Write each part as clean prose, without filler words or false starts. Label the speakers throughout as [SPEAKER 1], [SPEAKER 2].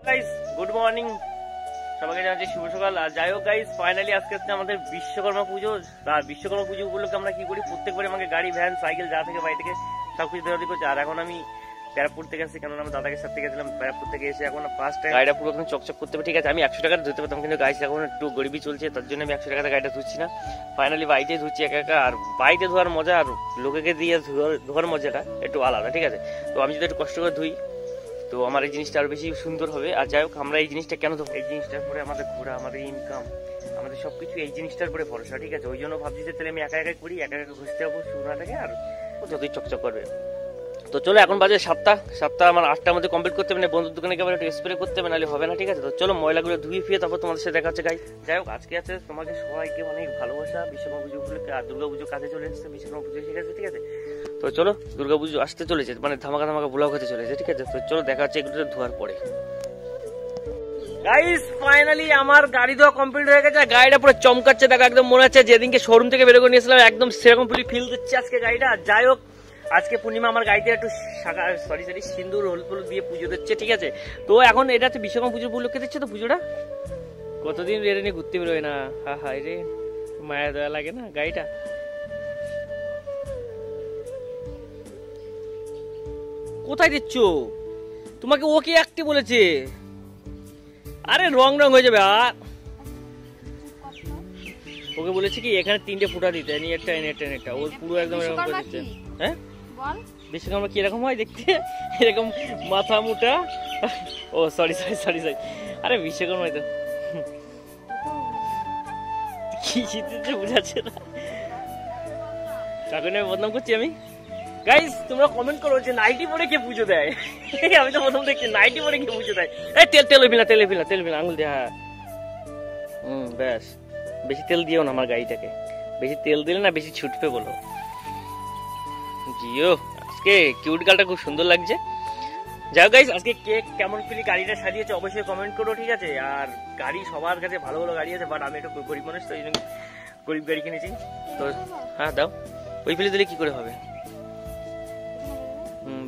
[SPEAKER 1] Guys good morning, সবাইকে জানাচ্ছি শুভ সকাল। আর যাই হোক গাইস, ফাইনালি আজকে হচ্ছে আমাদের বিশ্বকর্মা পুজো। আর বিশ্বকর্মা পুজো উপলক্ষে আমরা কি করি, প্রত্যেকবারে আমাকে গাড়ি ভ্যান সাইকেল যা থেকে বাড়ি থেকে সবকিছু দেওয়া করছি। আর এখন আমি ব্যারাকপুর থেকে আসছি, কেননা আমার দাদাকে সাথে গেছিলাম ব্যারাকপুর থেকে এসে এখন ফার্স্ট টাইম গাড়িটা পুরো চকচক করতে হবে। ঠিক আছে, আমি 100 টাকা ধুতে পারতাম, কিন্তু গাইস এখন একটু গরিবি চলছে, তার জন্য আমি 100 টাকাতে গাড়িটা ধুচ্ছি না। ফাইনালি বাইকে ধুচ্ছি একা একা। আর বাইকে ধোয়ার মজা আর লোকেকে দিয়ে ধোয়ার মজাটা একটু আলাদা। ঠিক আছে, তো আমি যদি একটু কষ্ট করে ধুই তো আমার এই জিনিসটা আরো বেশি সুন্দর হবে। আর যাই হোক, আমরা এই জিনিসটা কেন দেবো, এই জিনিসটার পরে আমাদের ঘোরা, আমাদের ইনকাম, আমাদের সবকিছু এই জিনিসটার পরে ভরসা। ঠিক আছে, ওই জন্য ভাবছি যে তাহলে আমি একা একা করি, একা একা ঘুষতে যাবো সুরাটাকে, আর ও যতই চকচক করবে। তো চলো, এখন বাজে 7টা আমার 8টার মধ্যে কমপ্লিট করতে হবে, বন্ধুর দোকানে গিয়ে একটু স্প্রে করতে হবে, নাহলে হবে না। ঠিক আছে, তো চলো ময়লাগুলো ধুয়ে ফিরে তারপর তোমাদের সাথে দেখা হচ্ছে গাইস। যাই হোক, আজকে আছে তোমাকে সবাইকে অনেক ভালোবাসা বিশ্বকর্মা পুজো উপলক্ষে। আর দুর্গাপুজো কাছে চলে এসেছে, বিশ্বকর্মা পুজো ঠিক আছে। ঠিক আছে, তো চলো দুর্গাপুজো আসতে চলেছে, মানে ধামাকা ধামাকা ব্লগ হতে চলেছে। ঠিক আছে, তো চলো দেখা হচ্ছে এগুলো ধোয়ার পরে। গাইস ফাইনালি আমার গাড়ি ধোয়া কমপ্লিট হয়ে গেছে, গাড়িটা পুরো চমকাচ্ছে, দেখো একদম মনে হচ্ছে যেদিনকে শোরুম থেকে বের করে নিয়েছিলাম একদম সেরকম ফিল দিচ্ছে আজকে গাড়িটা। যাই হোক, আজকে পূর্ণিমা, আমার গাড়িতে একটু সিন্দুর হলুদ দিয়ে পুজো দিচ্ছে। ঠিক আছে, তো এখন এটা হচ্ছে বিশ্বকর্মা পুজো উপলক্ষে দিচ্ছে তো পুজোটা। কতদিন রেড়ে নিয়ে ঘুরতে বেরোয় না, হা হা রে মায়া দয়া লাগে না গাড়িটা। কোথায় দিচ্ছ তোমাকে, ওকে একটি বলেছে, আরে রং হয়ে যাবে। আর ওকে বলেছে কি এখানে 3টে ফুটা দিতে, এনে একটা ওর পুরো একদম এরকম করে দিচ্ছে। হ্যাঁ বিশ্বকর্মা কি এরকম হয় দেখতে, এরকম মাথা মুটা। ও সরি, আরে বিশ্বকর্মা তো কি জিতেছে বুঝাচ্ছে না, তাকে আমি বদনাম করছি আমি। গাইস তোমরা কমেন্ট করো যে নাইটি পরে কে পুজো দেয়। আমি তো প্রথম দেখছি নাইটি পরে কে পুজো দেয়। এই তেল ফেলা আঙুল দিয়ে, হ্যাঁ ব্যাস, বেশি তেল দিও না আমার গাড়িটাকে, বেশি তেল দিলে না বেশি ছুটবে বলো। জিও, আজকে কিউট গালটা খুব সুন্দর লাগছে। যাই হোক গাইস, আজকে কে কেমন ফিলি গাড়িটা সাজিয়েছে অবশ্যই কমেন্ট করো। ঠিক আছে, আর গাড়ি সবার কাছে ভালো ভালো গাড়ি আছে, বাট আমি একটু গরিব মানুষ, তো এই জন্য গরিব গাড়ি কিনেছি। তো হ্যাঁ দাও, ওই ফেলে দিলে কি করে হবে।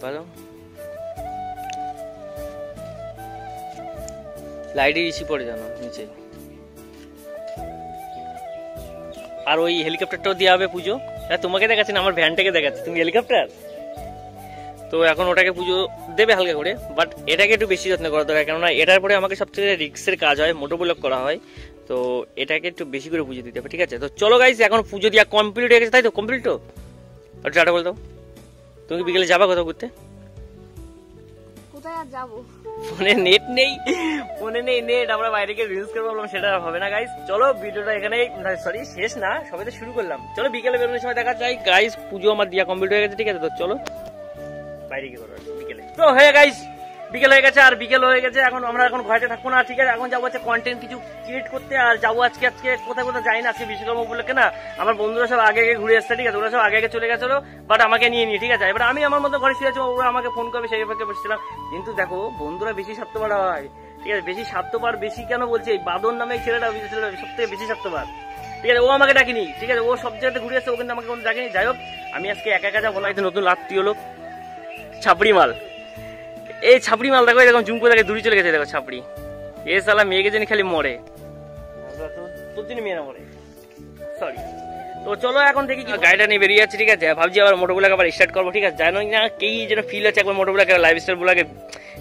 [SPEAKER 1] ভালো লাইটে বেশি পড়ে জানো নিচে। আর ওই হেলিকপ্টারটাও দেওয়া হবে পুজো। হ্যাঁ তোমাকে দেখাচ্ছি না, আমার ভ্যানটাকে দেখাচ্ছি, তুমি হেলিকপ্টার। তো এখন ওটাকে পুজো দেবে হালকা করে, বাট এটাকে একটু বেশি যত্ন করা দরকার, কেননা এটার পরে আমাকে সবথেকে রিস্কের কাজ হয়, মোটো ব্লক করা হয়, তো এটাকে একটু বেশি করে পুজো দিতে হবে। ঠিক আছে, তো চলো গাইস, এখন পুজো দিয়া কমপ্লিট হয়ে গেছে, তাই তো কমপ্লিট তো। আর টাটা বল দাও, তুমি বিকেলে যাবা কোথাও ঘুরতে?
[SPEAKER 2] কোথায় আর যাবো,
[SPEAKER 1] ফোনে নেট নেই, নেট, আমরা বাইরে গিয়ে রিলস করবো, সেটা হবে না গাইস। চলো ভিডিওটা এখানে শেষ না, সবাই তো শুরু করলাম। চলো বিকেলে বেরোনোর সময় দেখা যায় গাইস। পুজো আমার দিয়া কমপ্লিট হয়ে গেছে। ঠিক আছে, তো চলো বাইরে গিয়ে করবো বিকেলে। তো হয়ে গাইস, বিকেল হয়ে গেছে, আর বিকেল হয়ে গেছে, এখন আমরা এখন ঘরে থাকবো না। ঠিক আছে, এখন যাবো হচ্ছে কন্টেন্ট কিছু ক্রিয়েট করতে। আর যাবো আজকে কোথায় যাই না, আজকে বিশ্বকর্মা উপলক্ষে না, আমার বন্ধুরা সব আগে ঘুরে এসছে। ঠিক আছে, ওরা সব আগে চলে গেছিলো, বাট আমাকে নিয়ে নিয়ে। ঠিক আছে, এবার আমি আমার মতো ঘরে শুয়ে আছি, ওরা আমাকে ফোন করবে, সেই ব্যাপারে বসছিলাম। কিন্তু দেখো বন্ধুরা বেশি স্বার্থপর হয়। ঠিক আছে, বেশি স্বার্থপর, বেশি কেন বলছি, এই বাদন নামে ছেলেটা সব থেকে বেশি স্বার্থপর। ঠিক আছে, ও আমাকে ডাকিনি। ঠিক আছে, ও সব জায়গাতে ঘুরে এসছে, ও কিন্তু আমাকে কোনো ডাকেনি। যাই হোক, আমি আজকে একা একা যাবো না, নতুন লাত্তি হলো ছাপড়ি মাল। এই ছাপড়ি মাল দেখো, এরকম জুম করে দেখে দূরে চলে গেছে, দেখো ছাপড়ি। এ সালা মেয়েকে জানি খালি মরে, তোর জন্য মেয়েরা মরে, সরি। তো চলো এখন থেকে গাড়িটা নিয়ে বেরিয়ে যাচ্ছি। ঠিক আছে, ভাবছি আবার মোটরগুলোকে আবার স্টার্ট করবো। ঠিক আছে, জানো না কি যেন ফিল আছে একবার মোটরগুলোকে, লাইফ স্টাইল গুলাকে,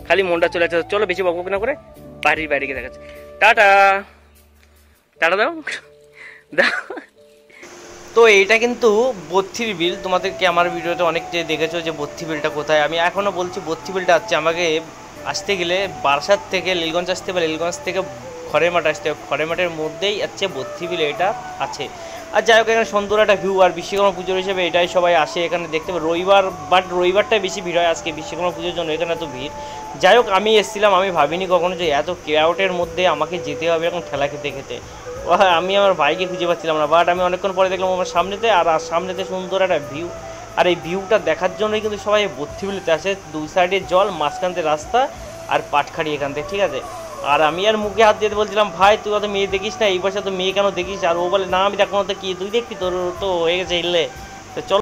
[SPEAKER 1] খালি মনটা চলে যাচ্ছে। চলো বেশি বকবক না করে বাইরে গিয়ে দেখাচ্ছে। টাটা দাও। তো এইটা কিন্তু বত্থির বিল, তোমাদেরকে আমার ভিডিওতে অনেক যে দেখেছো যে বত্থি বিলটা কোথায়, আমি এখনো বলছি বত্থি বিলটা হচ্ছে আমাকে আসতে গেলে বারাসাত থেকে লীলগঞ্জ আসতে, বা লীলগঞ্জ থেকে খড়ের মাঠ আসতে, খড়ের মাঠের মধ্যেই আছে বত্থি বিল, এটা আছে। আর যাই হোক, এখানে সুন্দর একটা ভিউ, আর বিশ্বকর্মা পুজোর হিসেবে এটাই সবাই আসে এখানে দেখতে পাবে। রবিবার, বাট রবিবারটাই বেশি ভিড় হয়, আজকে বিশ্বকর্মা পুজোর জন্য এখানে এত ভিড়। যাই হোক, আমি এসেছিলাম, আমি ভাবিনি কখনো যে এত ক্রাউডের মধ্যে আমাকে যেতে হবে এরকম ঠেলা খেতে। আমি আমার বাইকে খুঁজে পাচ্ছিলাম না, বাট আমি অনেকক্ষণ পরে দেখলাম আমার সামনেতে, আর সামনেতে সুন্দর একটা ভিউ। আর এই ভিউটা দেখার জন্যই কিন্তু সবাই বত্থি বিলেতে আসে। 2 সাইডে জল, মাঝখানতে রাস্তা, আর পাটখাড়ি এখান থেকে। ঠিক আছে, আর আমি আর মুখে হাত দিয়ে বলছিলাম, ভাই তুই অত মেয়ে দেখিস না, এই বয়সে তো মেয়ে কেন দেখিস? আর ও বলে, না আমি দেখো না, তো কি তুই দেখবি, তোর তো হয়ে গেছে হিললে। তো চলো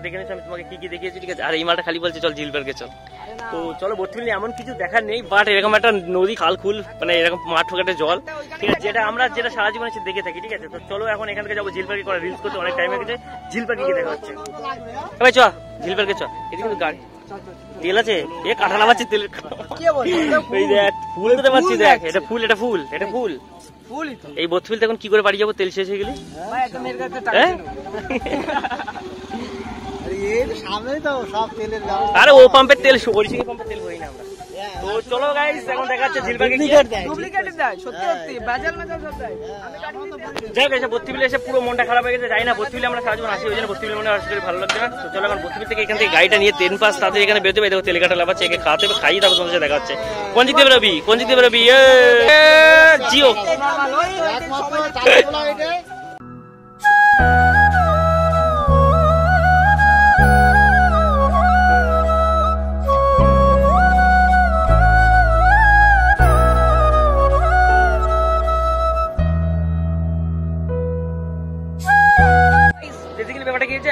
[SPEAKER 1] দেখে নিচ্ছি আমি তোমাকে কি কি দেখিয়েছি, ঠিক আছে। আর এই মালটা খালি বলছে চল ঝিল পার্কে চল। তো চলো বর্তমানে এমন কিছু দেখার নেই, বাট এরকম একটা নদী খাল খুল মানে এরকম মাঠ ফোকাটে জল, ঠিক আছে, যেটা সারা জীবনে দেখে থাকি, ঠিক আছে। তো চলো এখন এখান থেকে যাবো ঝিল পার্কে, করে রিলস করতে অনেক টাইম হয়ে গেছে। ঝিল পার্কে গিয়ে দেখা হচ্ছে ভাই, চ ঝিল পার্কে চ। এদিকে কিন্তু গাড়ি তেল আছে, এ কাঁঠা নামাচ্ছে তেলের। এই দেখ ফুল তো পাচ্ছি, দেখ এটা ফুল, এটা ফুল, এটা ফুল। এই বোতফিল এখন কি করে বাড়ি যাবো তেল শেষ হয়ে গেলে? আরে ও পাম্পের তেল, ওরিজিনাল পাম্পের তেল হই না আমরা। তো চলো গাইস এখন দেখা যাচ্ছে ঝিল পার্কে গিয়ে। যাই হোক, বত্রিবিলে এসে পুরো মনটা খারাপ হয়ে গেছে, যাই না বত্রিবিলে আমরা সারা জীবন আসি, ওই জন্য বত্রিবিলে মনে আসলে ভালো লাগছে না। তো চলো এখন বত্রিবিল থেকে এখান থেকে গাড়িটা নিয়ে 10 পাস তাদের এখানে বেরোতে হবে। দেখো তেল কাটা লাগাচ্ছে, একে খাওয়াতে হবে, খাইয়ে তারপর তোমাদের দেখা হচ্ছে। কোন দিক দিয়ে বেরোবি, কোন দিক দিয়ে বেরোবি? জিও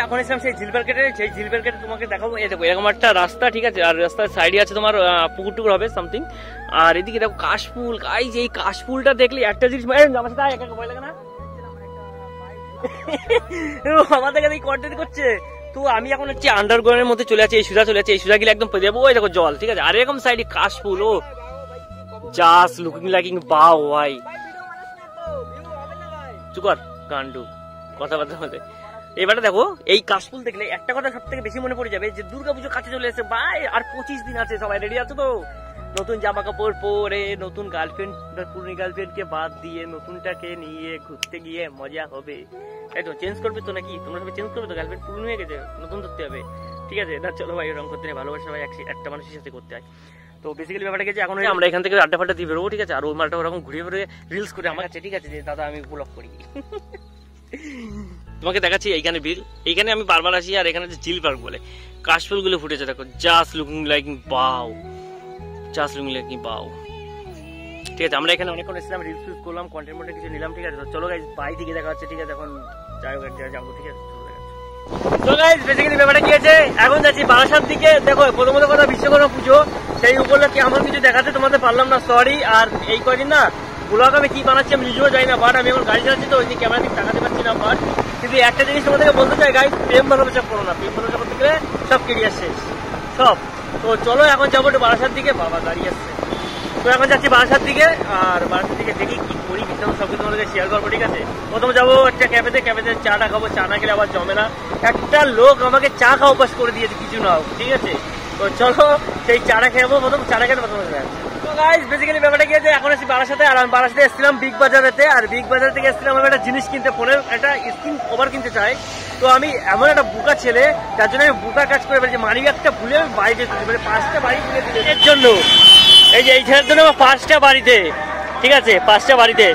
[SPEAKER 1] এখন এসলাম সেই ঝিল পার্কেটে। সেই ঝিল পার্কেটে তোমাকে দেখাবো, এই দেখো এরকম একটা রাস্তা, ঠিক আছে, আর রাস্তার সাইডে আছে তোমার পুকুর টুকুর হবে সামথিং। আর এদিকে দেখো কাশফুল, গাইস এই কাশফুলটা দেখলে একটা জিনিস আমার সাথে একা ভয় লাগে না, আমাদের কাছে কন্টেন্ট করছে। তো আমি এখন হচ্ছে আন্ডারগ্রাউন্ডের মধ্যে চলে যাচ্ছি, এই সুজা চলে যাচ্ছে, এই সুজা গেলে একদম পেয়ে যাবো। ওই দেখো জল, ঠিক আছে, আর এরকম সাইডে কাশফুল, ও জাস্ট লুকিং লাইকিং বাও ভাই। চুকার গান্ডু কথাবার্তা মধ্যে। এবারে দেখো এই কাশফুল দেখলে একটা কথা সব থেকে বেশি মনে পড়ে যাবে যে দুর্গাপুজো কাছে চলে এসেছে ভাই, আর 25 দিন আছে। সবাই রেডি আছো তো? নতুন জামা কাপড় পরে, নতুন গার্লফ্রেন্ড, পুরনো গার্লফ্রেন্ডকে বাদ দিয়ে নতুনটাকে নিয়ে ঘুরতে গিয়ে মজা হবে। তাই তো চেঞ্জ করবে তো নাকি? তোমরা সবাই চেঞ্জ করবে তো? গার্লফ্রেন্ড পুরনো হয়ে গেছে, নতুন ধরতে হবে, ঠিক আছে। না চলো ভাই, রং করতে নেই, ভালোবাসা ভাই একটা মানুষের সাথে করতে হয়। তো বেসিক্যালি ব্যাপারটা গেছে এখন আমরা এখান থেকে আড্ডা ফাড্ডা দিয়ে বেরোবো, ঠিক আছে। আর ওই মালটা ওরকম ঘুরিয়ে বেরোয় রিলস করে আমার কাছে, ঠিক আছে, যে দাদা আমি ব্লগ করি। তোমাকে দেখাচ্ছি এইখানে বিল, এইখানে আমি বারবার আসি। আর এখানে ঝিল পার্ক বলে কাশফুল গুলো ফুটেছে, দেখো জাস্ট লুকিং লাইকিং বাও, জাস্ট লুকিং লাইকিং বাও, ঠিক আছে। আমরা এখানে অনেকক্ষণ এসেছিলাম, রিলস ফিলস করলাম, কন্টেন্ট মন্টেন্ট কিছু নিলাম, ঠিক আছে। তো চলো গাইস বাই দিকে দেখা হচ্ছে, ঠিক আছে। এখন যাই হোক যাবো, ঠিক আছে। তো গাইস বেসিক্যালি ব্যাপারটা কি আছে, এখন যাচ্ছি বারাসাত দিকে। দেখো প্রথমত কথা বিশ্বকর্মা পুজো, সেই উপলক্ষে আমার কিছু দেখাতে তোমাদের পারলাম না, সরি। আর এই কয়দিন না ব্লগ আমি কি বানাচ্ছি আমি নিজেও যাই না, বাট আমি এখন গাড়ি চালাচ্ছি তো ওই ক্যামেরা দিকে তাকাতে পারছি না। বাট কিন্তু একটা জিনিস তোমাদেরকে বলতে চাই গাইস, প্রেম ভালোবাসা করো না, প্রেম ভালোবাসা করতে গেলে সব কেরিয়ার শেষ সব। তো চলো এখন যাবো একটু বারাসাত দিকে, বাবা গাড়ি আসছে। তো এখন যাচ্ছি বারাসাত দিকে, আর বারাসাত দিকে দেখি কি করি কিছু সব কিছু তোমাদেরকে শেয়ার করবো, ঠিক আছে। প্রথমে যাবো একটা ক্যাফেতে, ক্যাফেতে চাটা খাবো, চা না খেলে আবার জমে না। একটা লোক আমাকে চা খাওয়া অভ্যাস করে দিয়েছে কিছু না, ঠিক আছে। তো চলো সেই চাটা খেয়ে প্রথম চাটা খেতে প্রথমে যাচ্ছি। তো গাইস বেসিক্যালি ব্যাপারটা কি আছে, এখন এসেছি বারাসাতে। আর আমি বারাসাতে এসেছিলাম বিগ বাজারেতে, আর বিগ বাজার থেকে এসেছিলাম আমি একটা জিনিস কিনতে, ফোনের একটা স্ক্রিন কভার কিনতে চাই। তো আমি এমন একটা বুকা ছেলে, যার জন্য আমি বুকা কাজ করে ফেলেছি, মানি ব্যাগটা ভুলে আমি বাড়িতে মানে 5টা বাড়ি খুলে দিয়েছি এর জন্য, এই যে এইখানের জন্য আমার 5টা বাড়িতে, ঠিক আছে, 5টা বাড়িতে।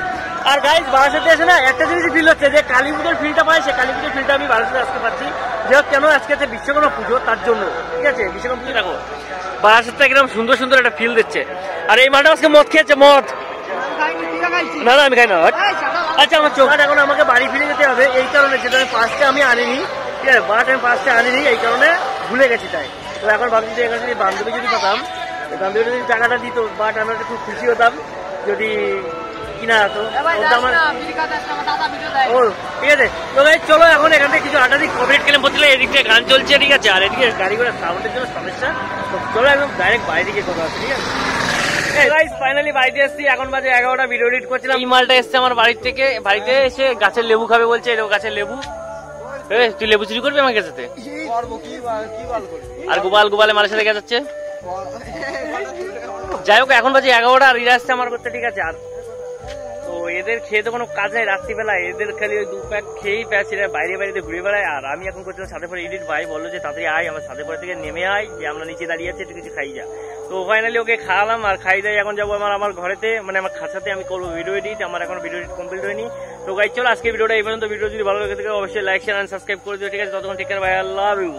[SPEAKER 1] আর গাইস বারাসাতে এসে না একটা জিনিস ফিল হচ্ছে যে কালী পুজোর ফিলটা পাই, সেই কালী পুজোর ফিলটা আমি বারাসাতে আসতে পারছি। যে কেন আজকে আছে বিশ্বকর্মা পুজো, তার জন্য, ঠিক আছে। বিশ্বকর্মা পুজো দেখো বারাসাতে একদম সুন্দর সুন্দর একটা ফিল দিচ্ছে। আর এই মালটা আজকে মদ খেয়েছে, মদ না না আমি খাই না। আচ্ছা আমার চোখ এখন আমাকে বাড়ি ফিরে যেতে হবে, এই কারণে যেটা আমি 5টা আমি আনিনি, ঠিক আছে, বাট আমি 5টা আনিনি, এই কারণে ভুলে গেছি তাই। তো এখন ভাবছি যে এখানে যদি বান্ধবী যদি পেতাম, বান্ধবী যদি টাকাটা দিত, বাট আমরা খুব খুশি হতাম যদি কিনা হতো। ও ঠিক আছে। তো ভাই চলো এখন এখান থেকে কিছু আটা দিক কমপ্লিট কেলেম বলছিল, এদিকে গান চলছে, ঠিক আছে। আর এদিকে গাড়ি ঘোড়া সাউন্ডের জন্য সমস্যা। তো চলো একদম ডাইরেক্ট বাইরে দিকে কথা আছে, ঠিক আছে। ফাইনালি বাড়িতে এসেছি, এখন বাজে 11টা, ভিডিও এডিট করছিলাম। এই মালটা এসছে আমার বাড়ির থেকে, বাড়িতে এসে গাছের লেবু খাবে বলছে, এরকম গাছের লেবু। তুই লেবু চুরি করবি আমার সাথে? আর গোপালের মালের সাথে গেছে যাচ্ছে। যাই হোক এখন বাজে 11টা, আর এরা আসছে আমার করতে, ঠিক আছে। আর তো এদের খেয়ে তো কোনো কাজ নেই রাত্রিবেলা, এদের খালি ওই 2 প্যাক খেয়েই প্যাচ, এরা বাইরে বাইরে ঘুরে বেড়ায়। আর আমি এখন করছিলাম সাথে পরে এডিট, ভাই বললো যে তাড়াতাড়ি আয়, আমার সাথে পরে থেকে নেমে আয়, যে আমরা নিচে দাঁড়িয়ে আছি, একটু কিছু খাই যা। তো ফাইনালি ওকে খাওয়ালাম, আর খাই দেয় এখন যাবো আমার ঘরেতে, মানে আমার খাঁচাতে আমি করবো ভিডিও এডিট। আমার এখন ভিডিও এডিট কমপ্লিট হয়নি। তো গাইস চলো আজকে ভিডিওটা এই পর্যন্ত। ভিডিও যদি ভালো লাগে থাকে অবশ্যই লাইক শেয়ার এন্ড সাবস্ক্রাইব করে দিও, ঠিক আছে। ততক্ষণ take care, bye, I love you.